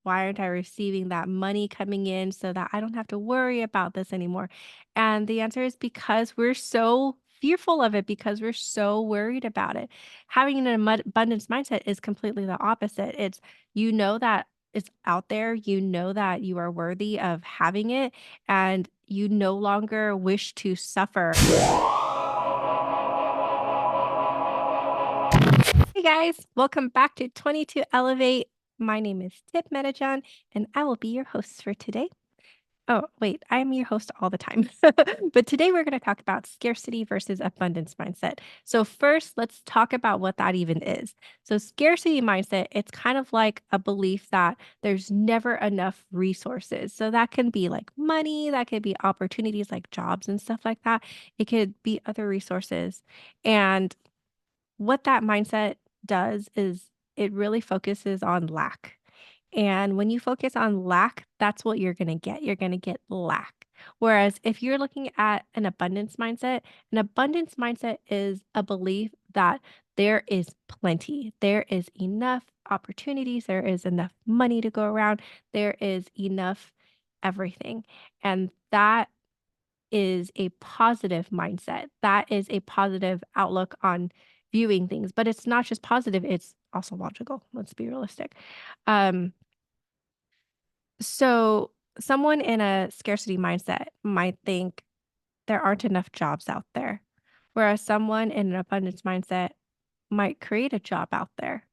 Why aren't I receiving that money coming in so that I don't have to worry about this anymore? And the answer is because we're so fearful of it, because we're so worried about it. Having an abundance mindset is completely the opposite. It's you know that it's out there, you know that you are worthy of having it, and you no longer wish to suffer. Hey guys, welcome back to 22 Elevate. My name is Tip Metajohn, and I will be your host for today. Oh, wait, I'm your host all the time. But today we're going to talk about scarcity versus abundance mindset. So, first, let's talk about what that even is. So, scarcity mindset, it's kind of like a belief that there's never enough resources. So, that can be like money, that could be opportunities like jobs and stuff like that. It could be other resources. And what that mindset does is it really focuses on lack. And when you focus on lack, that's what you're going to get. You're going to get lack. Whereas if you're looking at an abundance mindset is a belief that there is plenty, there is enough opportunities, there is enough money to go around, there is enough everything. And that is a positive mindset. That is a positive outlook on viewing things, but it's not just positive, it's also logical. Let's be realistic. Um, so someone in a scarcity mindset might think there aren't enough jobs out there, whereas someone in an abundance mindset might create a job out there.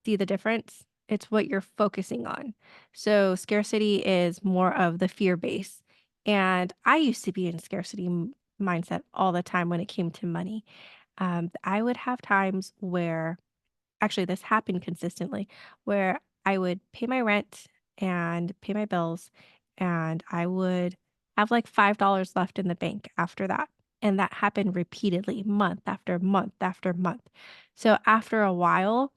See the difference? It's what you're focusing on. So scarcity is more of the fear base. And I used to be in scarcity mindset all the time when it came to money. I would have times where actually this happened consistently where I would pay my rent and pay my bills and I would have like $5 left in the bank after that. And that happened repeatedly, month after month after month. So after a while,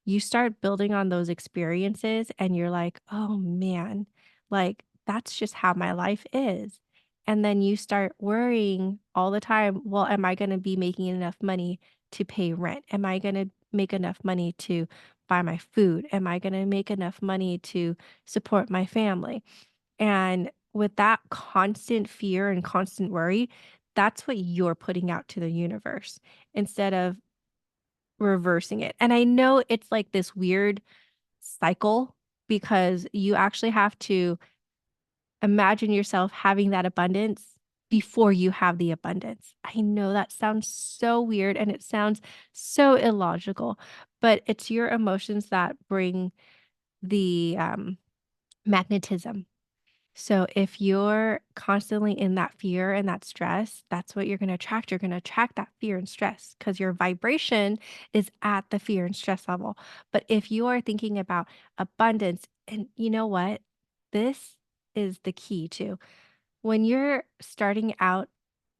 you start building on those experiences and you're like, "Oh, man, like, that's just how my life is." And then you start worrying all the time, "Well, am I gonna be making enough money to pay rent? Am I gonna make enough money to buy my food? Am I gonna make enough money to support my family?" And with that constant fear and constant worry, that's what you're putting out to the universe instead of reversing it. And I know it's like this weird cycle because you actually have to imagine yourself having that abundance before you have the abundance. I know that sounds so weird and it sounds so illogical, but it's your emotions that bring the magnetism. So if you're constantly in that fear and that stress, that's what you're going to attract. You're going to attract that fear and stress because your vibration is at the fear and stress level. But if you are thinking about abundance, and you know what? This is the key too. When you're starting out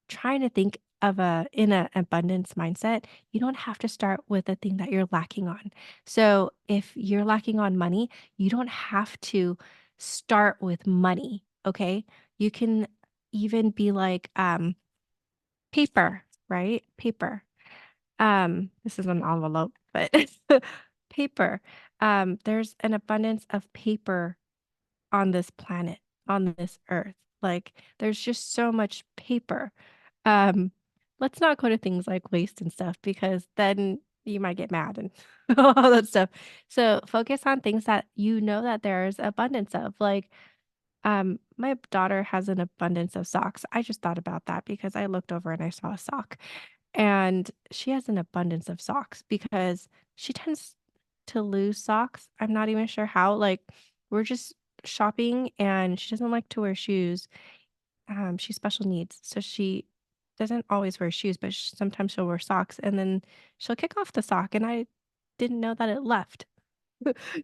trying to think of a in an abundance mindset, you don't have to start with a thing that you're lacking on. So if you're lacking on money, you don't have to start with money, okay? You can even be like paper, right? Paper. This is an envelope, but paper. There's an abundance of paper on this planet, on this earth. Like there's just so much paper. Um, let's not go to things like waste and stuff because then you might get mad and all that stuff. So focus on things that you know that there's abundance of. Like, my daughter has an abundance of socks. I just thought about that because I looked over and I saw a sock. And she has an abundance of socks because she tends to lose socks. I'm not even sure how. Like, we're just shopping and she doesn't like to wear shoes. She's special needs, so she doesn't always wear shoes, but sometimes she'll wear socks, and then she'll kick off the sock, and I didn't know that it left.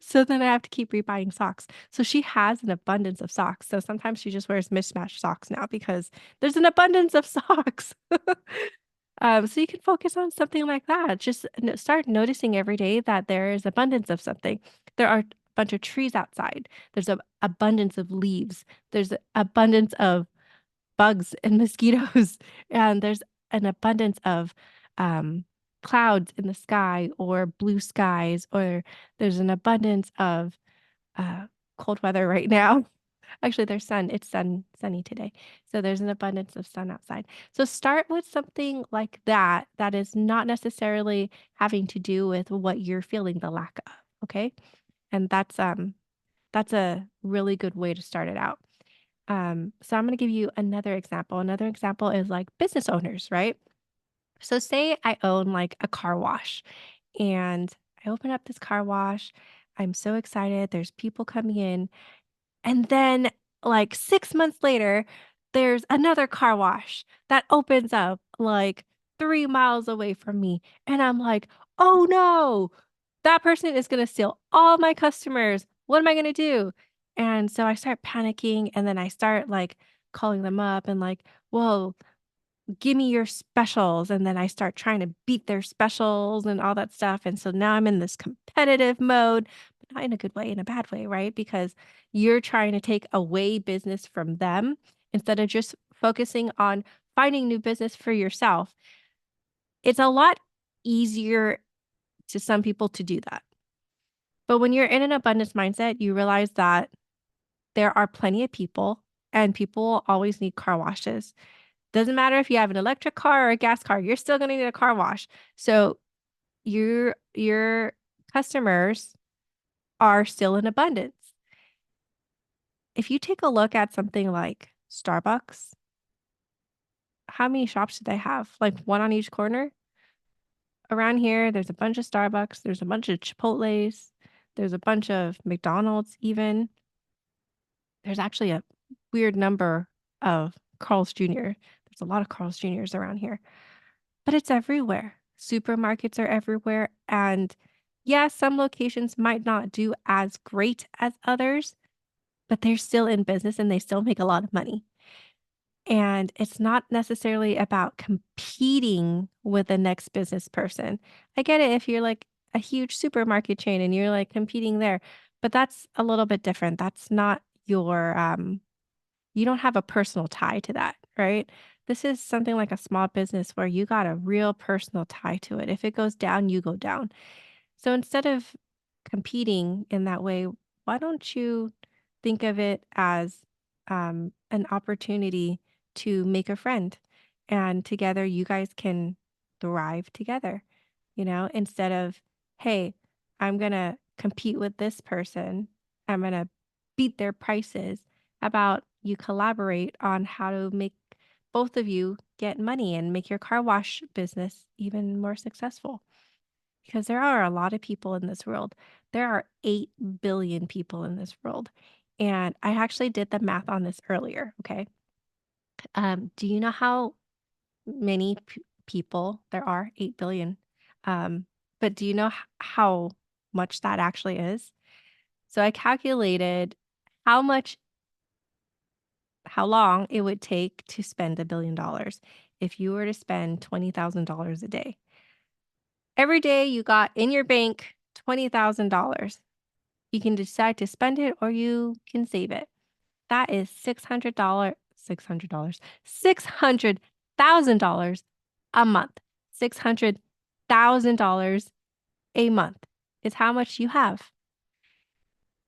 So then I have to keep rebuying socks. So she has an abundance of socks. So sometimes she just wears mismatched socks now because there's an abundance of socks. So you can focus on something like that. Just start noticing every day that there is abundance of something. There are a bunch of trees outside. There's a abundance of leaves. There's a abundance of bugs and mosquitoes, and there's an abundance of, um, clouds in the sky or blue skies, or there's an abundance of, uh, cold weather right now. Actually, there's sun. It's sunny today. So there's an abundance of sun outside. So start with something like that that is not necessarily having to do with what you're feeling the lack of, okay? And that's a really good way to start it out. So I'm going to give you another example. Another example is like business owners, right? So say I own like a car wash and I open up this car wash. I'm so excited. There's people coming in. And then, like 6 months later, there's another car wash that opens up, like, 3 miles away from me, and I'm like, "Oh, no. That person is gonna steal all my customers. What am I gonna do?" And so I start panicking, and then I start, like, calling them up and like, "Whoa, give me your specials," and then I start trying to beat their specials and all that stuff, and so now I'm in this competitive mode, but not in a good way, in a bad way, right? Because you're trying to take away business from them instead of just focusing on finding new business for yourself. It's a lot easier to some people to do that. But when you're in an abundance mindset, you realize that there are plenty of people and people always need car washes. Doesn't matter if you have an electric car or a gas car, you're still gonna need a car wash. So your customers are still in abundance. If you take a look at something like Starbucks, how many shops do they have? Like one on each corner? Around here, there's a bunch of Starbucks, there's a bunch of Chipotles, there's a bunch of McDonald's even. There's actually a weird number of Carl's Jr. There's a lot of Carl's Jr.'s around here. But it's everywhere. Supermarkets are everywhere, and yeah, some locations might not do as great as others, but they're still in business and they still make a lot of money. And it's not necessarily about competing with the next business person. I get it if you're like a huge supermarket chain and you're like competing there, but that's a little bit different. That's not your you don't have a personal tie to that, right? This is something like a small business where you got a real personal tie to it. If it goes down, you go down. So instead of competing in that way, why don't you think of it as an opportunity to make a friend? And together you guys can thrive together, instead of, hey, I'm going to compete with this person, I'm going to beat their prices. How about you collaborate on how to make both of you get money and make your car wash business even more successful? Because there are a lot of people in this world. There are 8 billion people in this world. And I actually did the math on this earlier. Okay. Do you know how many people there are? 8 billion. But do you know how much that actually is? So I calculated how much, how long it would take to spend $1 billion if you were to spend $20,000 a day. Every day you got in your bank $20,000. You can decide to spend it or you can save it. That is $600, $600,000 a month. $600,000 a month is how much you have.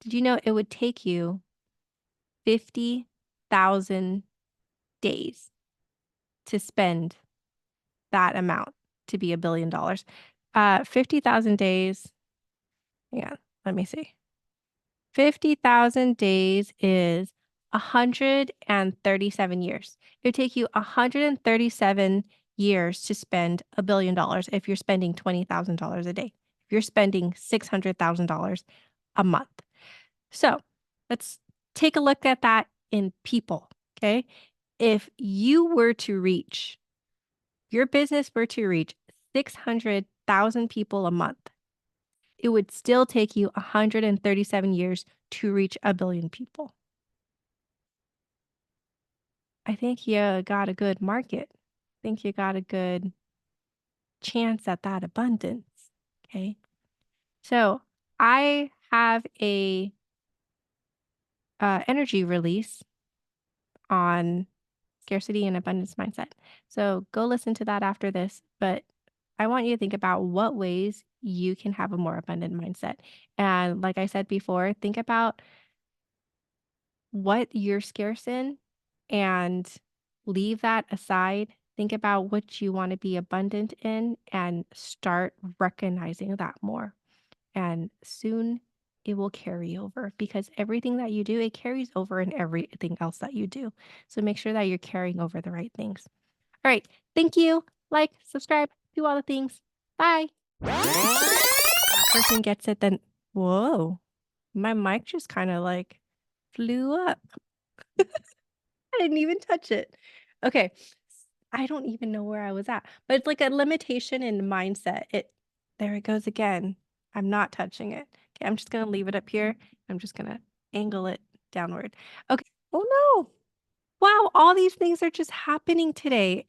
Did you know it would take you 50,000 days to spend that amount to be $1 billion? 50,000 days. Yeah, let me see. 50,000 days is 137 years. It would take you 137 years to spend $1 billion if you're spending $20,000 a day. If you're spending $600,000 a month. So let's take a look at that in people. Okay. If your business were to reach 600,000 people a month, it would still take you 137 years to reach 1 billion people. I think you got a good market. I think you got a good chance at that abundance. Okay. So I have a energy release on scarcity and abundance mindset. So go listen to that after this. But I want you to think about what ways you can have a more abundant mindset. And like I said before, think about what you're scarce in and leave that aside. Think about what you want to be abundant in and start recognizing that more. And soon it will carry over because everything that you do, it carries over in everything else that you do. So make sure that you're carrying over the right things. All right. Thank you. Like, subscribe, do all the things. Bye. That person gets it, then whoa, my mic just kind of like flew up. I didn't even touch it. Okay. I don't even know where I was at, but it's like a limitation in mindset. There it goes again. I'm not touching it. Okay, I'm just gonna leave it up here. I'm just gonna angle it downward. Okay. Oh no. Wow, all these things are just happening today.